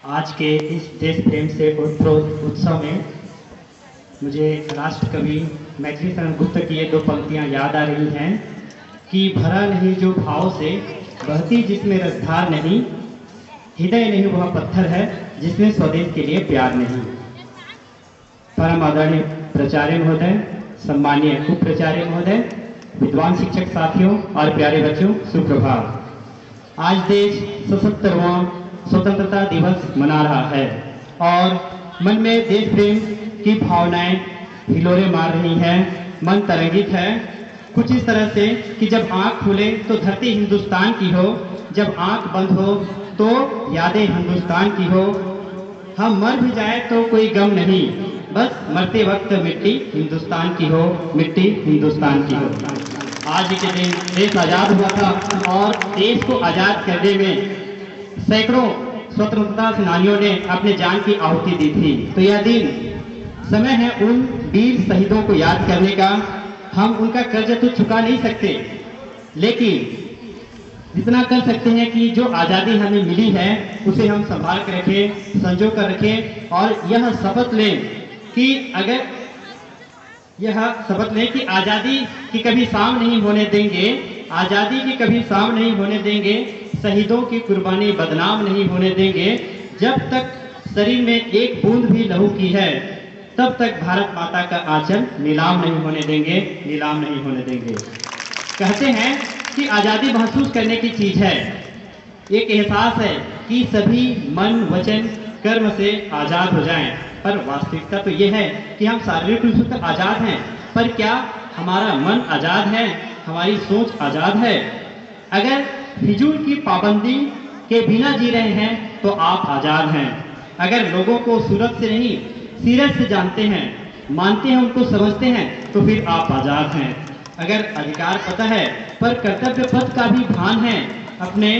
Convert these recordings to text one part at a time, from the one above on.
आज के इस देश प्रेम से ओतप्रोत उत्सव में मुझे राष्ट्र कवि मैथिली शरण गुप्त की ये दो पंक्तियाँ याद आ रही हैं कि भरा नहीं जो भाव से बहती जिसमें रसधार नहीं, हृदय नहीं वह पत्थर है जिसमें स्वदेश के लिए प्यार नहीं। परम आदरणीय प्राचार्य महोदय, सम्मानीय उप प्राचार्य महोदय, विद्वान शिक्षक साथियों और प्यारे बच्चों, सुप्रभात। आज देश 77वां स्वतंत्रता दिवस मना रहा है और मन में देश प्रेम की भावनाएं हिलोरे मार रही हैं। मन तरंगित है कुछ इस तरह से कि जब आंख खुले तो धरती हिंदुस्तान की हो, जब आंख बंद हो तो यादें हिंदुस्तान की हो। हम मर भी जाए तो कोई गम नहीं, बस मरते वक्त मिट्टी हिंदुस्तान की हो, मिट्टी हिंदुस्तान की हो। आज के दिन देश आज़ाद हुआ था और देश को आज़ाद करने में सैकड़ों स्वतंत्रता सेनानियों ने अपने जान की आहुति दी थी। तो यह दिन समय है उन वीर शहीदों को याद करने का। हम उनका कर्ज तो चुका नहीं सकते, लेकिन इतना कर सकते हैं कि जो आज़ादी हमें मिली है उसे हम संभाल कर रखें, संजो कर रखें और यह शपथ लें कि आज़ादी की कभी शाम नहीं होने देंगे, आज़ादी की कभी शाम नहीं होने देंगे, शहीदों की कुर्बानी बदनाम नहीं होने देंगे। जब तक शरीर में एक बूंद भी लहू की है तब तक भारत माता का आंचल नीलाम नहीं होने देंगे, नीलाम नहीं होने देंगे। कहते हैं कि आज़ादी महसूस करने की चीज है, एक एहसास है कि सभी मन वचन कर्म से आज़ाद हो जाएं। पर वास्तविकता तो ये है कि हम शारीरिक रूप से तो आज़ाद हैं, पर क्या हमारा मन आज़ाद है, हमारी सोच आज़ाद है? अगर फिजूल की पाबंदी के बिना जी रहे हैं तो आप आज़ाद हैं। अगर लोगों को सूरत से नहीं सीरत से जानते हैं, मानते हैं, उनको समझते हैं, तो फिर आप आज़ाद हैं। अगर अधिकार पता है पर कर्तव्य पथ का भी भान है, अपने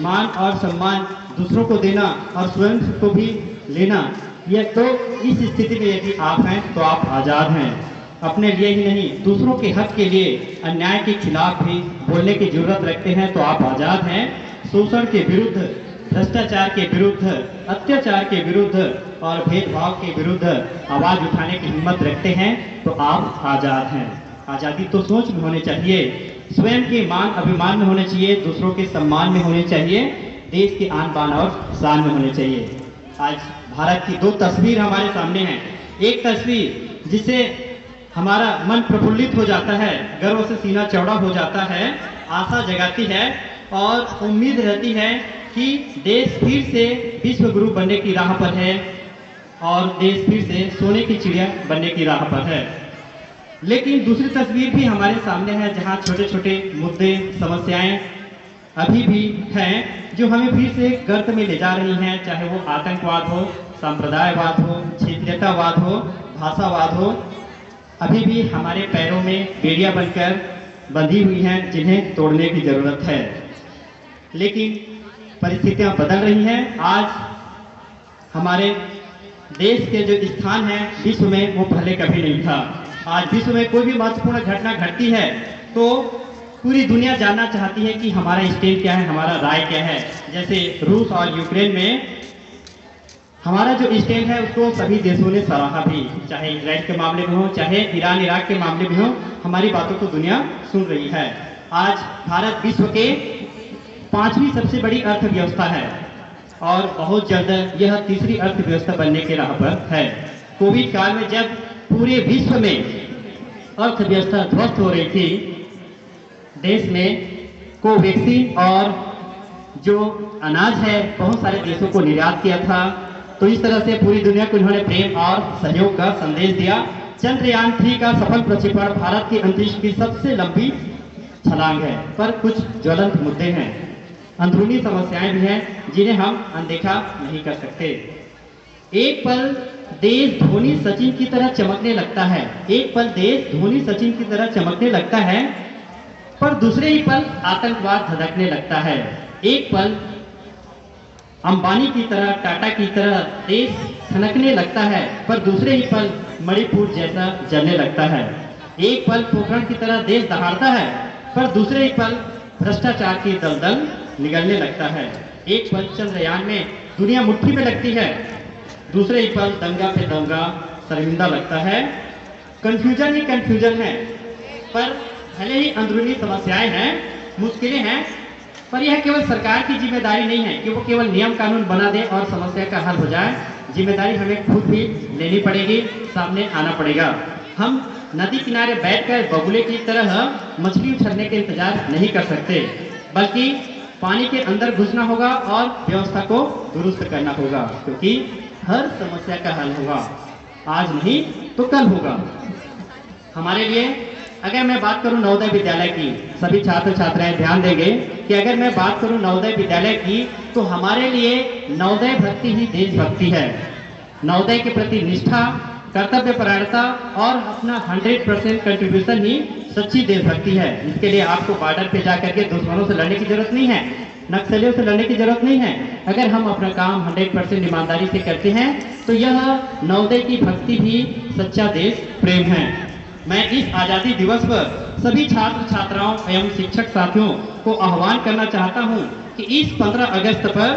मान और सम्मान दूसरों को देना और स्वयं को भी लेना, यह तो इस स्थिति में यदि आप हैं तो आप आज़ाद हैं। अपने लिए ही नहीं दूसरों के हक के लिए अन्याय के खिलाफ भी बोलने की जरूरत रखते हैं तो आप आज़ाद हैं। शोषण के विरुद्ध, भ्रष्टाचार के विरुद्ध, अत्याचार के विरुद्ध और भेदभाव के विरुद्ध आवाज़ उठाने की हिम्मत रखते हैं तो आप आज़ाद हैं। आज़ादी तो सोच में होनी चाहिए, स्वयं के मान अभिमान में होने चाहिए, दूसरों के सम्मान में होने चाहिए, देश के आन बान और शान में होने चाहिए। आज भारत की दो तस्वीर हमारे सामने हैं। एक तस्वीर जिसे हमारा मन प्रफुल्लित हो जाता है, गर्व से सीना चौड़ा हो जाता है, आशा जगाती है और उम्मीद रहती है कि देश फिर से विश्व गुरु बनने की राह पर है और देश फिर से सोने की चिड़िया बनने की राह पर है। लेकिन दूसरी तस्वीर भी हमारे सामने है जहां छोटे छोटे मुद्दे, समस्याएं अभी भी हैं जो हमें फिर से गर्त में ले जा रही हैं, चाहे वो आतंकवाद हो, सांप्रदायवाद हो, क्षेत्रीयतावाद हो, भाषावाद हो। अभी भी हमारे पैरों में बेड़ियां बनकर बंधी हुई हैं जिन्हें तोड़ने की जरूरत है। लेकिन परिस्थितियां बदल रही हैं। आज हमारे देश के जो स्थान है विश्व में वो पहले कभी नहीं था। आज विश्व में कोई भी महत्वपूर्ण घटना घटती है तो पूरी दुनिया जानना चाहती है कि हमारा स्टैंड क्या है, हमारा राय क्या है। जैसे रूस और यूक्रेन में हमारा जो स्टैंड है उसको सभी देशों ने सराहा भी, चाहे इजराइल के मामले में हो, चाहे ईरान इराक के मामले में हो, हमारी बातों को दुनिया सुन रही है। आज भारत विश्व के 5वीं सबसे बड़ी अर्थव्यवस्था है और बहुत जल्द यह तीसरी अर्थव्यवस्था बनने के राह पर है। कोविड काल में जब पूरे विश्व में अर्थव्यवस्था ध्वस्त हो रही थी, देश में कोवैक्सीन और जो अनाज है बहुत सारे देशों को निर्यात किया था। तो इस तरह से पूरी दुनिया को उन्होंने प्रेम और सहयोग का संदेश दिया। चंद्रयान 3 का सफल प्रक्षेपण भारत की अंतरिक्ष की सबसे लंबी छलांग है। पर कुछ ज्वलंत मुद्दे हैं, अंदरूनी समस्याएं भी हैं जिन्हें हम अनदेखा नहीं कर सकते। एक पल देश धोनी सचिन की तरह चमकने लगता है, एक पल देश धोनी सचिन की तरह चमकने लगता है, पर दूसरे ही पल आतंकवाद धधकने लगता है। एक पल अंबानी की तरह, टाटा की तरह देश खनकने लगता है, पर दूसरे ही पल मणिपुर जैसा जलने लगता है। एक पल पोखरण की तरह देश दहाड़ता है, पर दूसरे ही पल भ्रष्टाचार की दलदल निगलने लगता है। एक पल चंद्रयान में दुनिया मुट्ठी में लगती है, दूसरे ही पल दंगा पे दंगा शर्मिंदा लगता है। कंफ्यूजन ही कंफ्यूजन है, पर भले ही अंदरूनी समस्याएं हैं, मुश्किलें हैं, पर यह केवल सरकार की जिम्मेदारी नहीं है कि वो केवल नियम कानून बना दे और समस्या का हल हो जाए। जिम्मेदारी हमें खुद भी लेनी पड़ेगी, सामने आना पड़ेगा। हम नदी किनारे बैठकर बगुले की तरह मछली उछलने के इंतजार नहीं कर सकते, बल्कि पानी के अंदर घुसना होगा और व्यवस्था को दुरुस्त करना होगा, क्योंकि हर समस्या का हल होगा, आज नहीं तो कल होगा। हमारे लिए अगर मैं बात करूं नवोदय विद्यालय की, सभी छात्र छात्राएं ध्यान देंगे कि अगर मैं बात करूं नवोदय विद्यालय की, तो हमारे लिए नवोदय भक्ति ही देशभक्ति है। नवोदय के प्रति निष्ठा, कर्तव्य परायणता और अपना 100% कंट्रीब्यूशन ही सच्ची देशभक्ति है। इसके लिए आपको बॉर्डर पे जाकर के दुश्मनों से लड़ने की जरूरत नहीं है, नक्सलियों से लड़ने की जरूरत नहीं है। अगर हम अपना काम 100% ईमानदारी से करते हैं तो यह नवोदय की भक्ति भी सच्चा देश प्रेम है। मैं इस आज़ादी दिवस पर सभी छात्र छात्राओं एवं शिक्षक साथियों को आह्वान करना चाहता हूं कि इस 15 अगस्त पर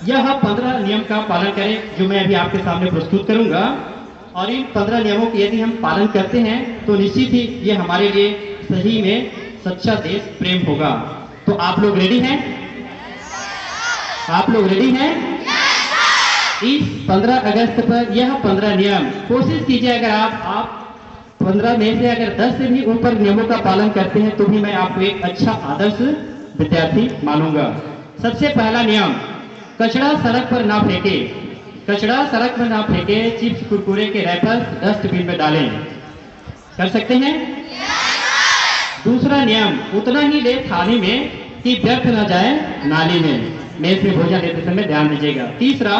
यह 15 नियम का पालन करें जो मैं अभी आपके सामने प्रस्तुत करूंगा। और इन 15 नियमों की यदि हम पालन करते हैं तो निश्चित ही ये हमारे लिए सही में सच्चा देश प्रेम होगा। तो आप लोग रेडी हैं? आप लोग रेडी हैं? इस 15 अगस्त पर यह 15 नियम कोशिश कीजिए, अगर आप 15 में से अगर 10 से भी ऊपर नियमों का पालन करते हैं तो भी मैं आपको एक अच्छा आदर्श विद्यार्थी मानूंगा। सबसे पहला नियम, कचरा सड़क पर ना फेंके। कचरा सड़क पर ना फेंके, चिप्स कुरकुरे के रैपर डस्टबिन में डालें। कर सकते हैं? दूसरा नियम, उतना ही ले थाली में कि व्यर्थ न जाए नाली में। मेज में भोजन लेते समय ध्यान दीजिएगा। तीसरा,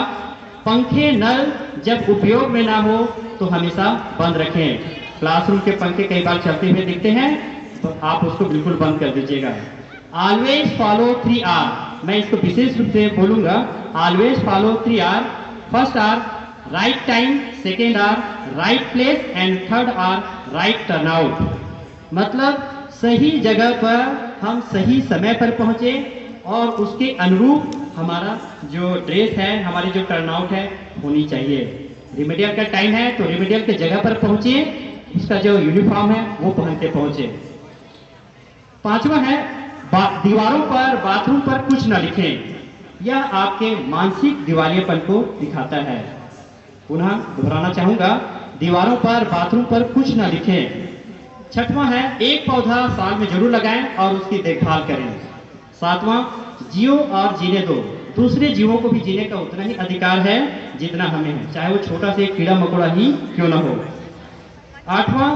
पंखे नल जब उपयोग में ना हो तो हमेशा बंद रखें। क्लासरूम के पंखे कई बार चलते हुए दिखते हैं तो आप उसको बिल्कुल बंद कर दीजिएगा। ऑलवेज फॉलो 3R, मैं इसको विशेष रूप से बोलूंगा। Always follow 3R। First R right time, second R right place and third R right turnout. मतलब सही जगह पर हम सही समय पर पहुंचे और उसके अनुरूप हमारा जो ड्रेस है, हमारी जो टर्नआउट है होनी चाहिए। रिमेडियल का टाइम है तो रिमेडियल के जगह पर पहुंचिए, उसका जो यूनिफॉर्म है वो पहन के पहुंचे। पांचवा है, दीवारों पर बाथरूम पर कुछ न लिखें। यह आपके मानसिक दिवालियेपन को दिखाता है। पुनः दोहराना चाहूंगा, दीवारों पर बाथरूम पर कुछ न लिखें। छठवां है, एक पौधा साल में जरूर लगाएं और उसकी देखभाल करें। सातवां, जियो और जीने दो। दूसरे जीवों को भी जीने का उतना ही अधिकार है जितना हमें है, चाहे वो छोटा से कीड़ा मकोड़ा ही क्यों न हो। आठवां,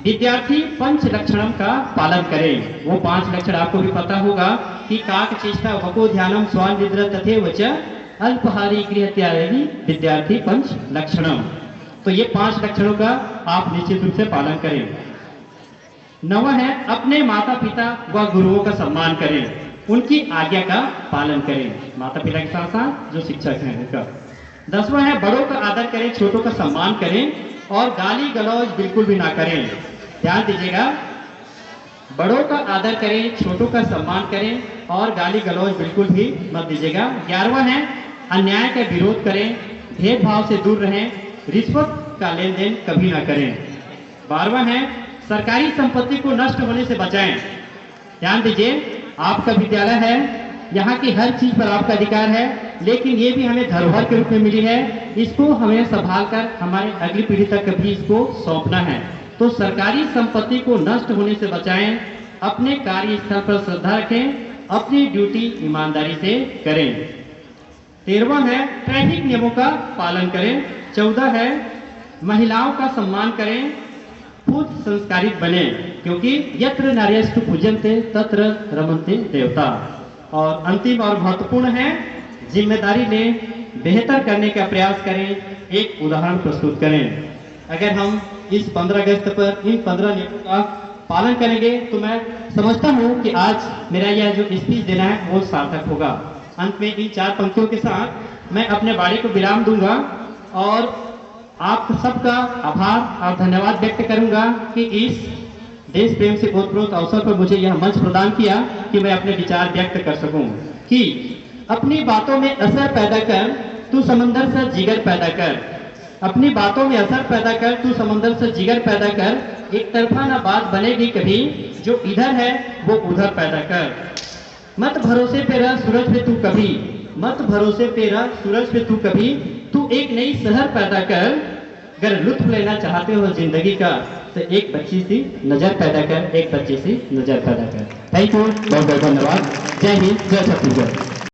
विद्यार्थी पंच लक्षणम का पालन करें। वो 5 लक्षण आपको भी पता होगा कि काक चेष्टा वको ध्यानम स्वान निद्रा तथैव च अल्पहारी गृह त्यागी विद्यार्थी पंच लक्षणम। तो ये 5 लक्षणों का आप निश्चित रूप से पालन करें। 9वां है, अपने माता पिता व गुरुओं का सम्मान करें, उनकी आज्ञा का पालन करें, माता पिता के साथ साथ जो शिक्षक हैं उनका। 10वां है, बड़ों का आदर करें, छोटों का सम्मान करें और गाली गलौज बिल्कुल भी ना करें। ध्यान दीजिएगा, बड़ों का आदर करें, छोटों का सम्मान करें और गाली गलौज बिल्कुल भी मत दीजिएगा। 11वां है, अन्याय का विरोध करें, भेदभाव से दूर रहें, रिश्वत का लेन देन कभी ना करें। 12वां है, सरकारी संपत्ति को नष्ट होने से बचाएं। ध्यान दीजिए, आपका विद्यालय है, यहाँ की हर चीज पर आपका अधिकार है, लेकिन ये भी हमें धरोहर के रूप में मिली है, इसको हमें संभाल कर हमारे अगली पीढ़ी तक भी इसको सौंपना है। तो सरकारी संपत्ति को नष्ट होने से बचाएं, अपने कार्यस्थल पर श्रद्धा रखें, अपनी ड्यूटी ईमानदारी से करें। 13वां है, ट्रैफिक नियमों का पालन करें। 14 है, महिलाओं का सम्मान करें, खुद संस्कारित बने, क्योंकि यत्र नार्यस्तु पूज्यन्ते तत्र रमन्ते देवता। और अंतिम और महत्वपूर्ण है, जिम्मेदारी लें, बेहतर करने का प्रयास करें, एक उदाहरण प्रस्तुत करें। अगर हम इस 15 अगस्त पर इन 15 नियमों का पालन करेंगे तो मैं समझता हूं कि आज मेरा यह जो स्पीच देना है वो सार्थक होगा। अंत में इन 4 पंक्तियों के साथ मैं अपने वाणी को विराम दूंगा और आप सबका आभार और धन्यवाद व्यक्त करूंगा कि इस देश प्रेम से ओतप्रोत अवसर पर मुझे यह मंच प्रदान किया कि मैं अपने विचार व्यक्त कर सकूं। कि अपनी बातों में असर पैदा कर, तू समंदर सा जिगर पैदा कर। अपनी बातों में असर पैदा कर, तू समंदर से जिगर पैदा कर। एक तरफा ना बात बनेगी कभी, जो इधर है वो उधर पैदा कर। मत भरोसे पे रह सूरज पे तू कभी, मत भरोसे पे रह सूरज पे तू कभी। तू एक नई शहर पैदा कर, अगर लुत्फ लेना चाहते हो जिंदगी का, तो एक बच्ची सी नजर पैदा कर, एक बच्ची सी नजर पैदा कर। थैंक यू, बहुत बहुत धन्यवाद। जय हिंद, जय छत्तीसगढ़।